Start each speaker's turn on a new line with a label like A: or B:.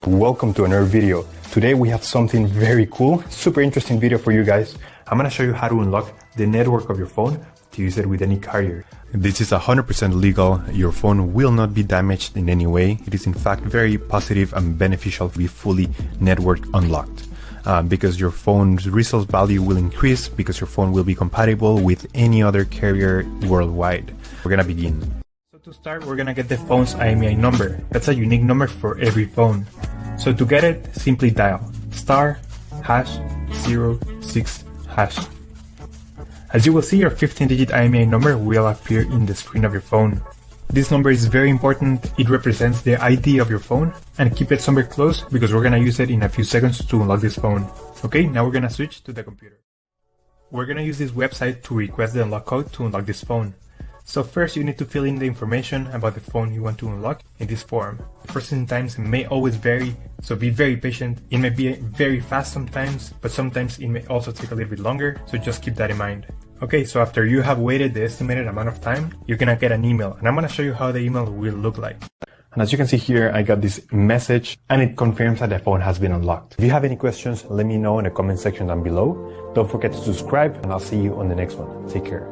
A: Welcome to another video. Today we have something very cool, super interesting video for you guys. I'm gonna show you how to unlock the network of your phone to use it with any carrier. This is 100% legal. Your phone will not be damaged in any way. It is in fact very positive and beneficial to be fully network unlocked. Because your phone's resale value will increase because your phone will be compatible with any other carrier worldwide. We're gonna begin. So to start, we're gonna get the phone's IMEI number. That's a unique number for every phone. So to get it, simply dial *#06#. As you will see, your 15-digit IMEI number will appear in the screen of your phone. This number is very important. It represents the ID of your phone, and keep it somewhere close because we're gonna use it in a few seconds to unlock this phone. Okay, now we're gonna switch to the computer. We're gonna use this website to request the unlock code to unlock this phone. So first you need to fill in the information about the phone you want to unlock in this form. Processing times may always vary, so be very patient. It may be very fast sometimes, but sometimes it may also take a little bit longer, so just keep that in mind. Okay, so after you have waited the estimated amount of time, you're gonna get an email, and I'm gonna show you how the email will look like. And as you can see here, I got this message and it confirms that the phone has been unlocked. If you have any questions, let me know in the comment section down below. Don't forget to subscribe, and I'll see you on the next one. Take care.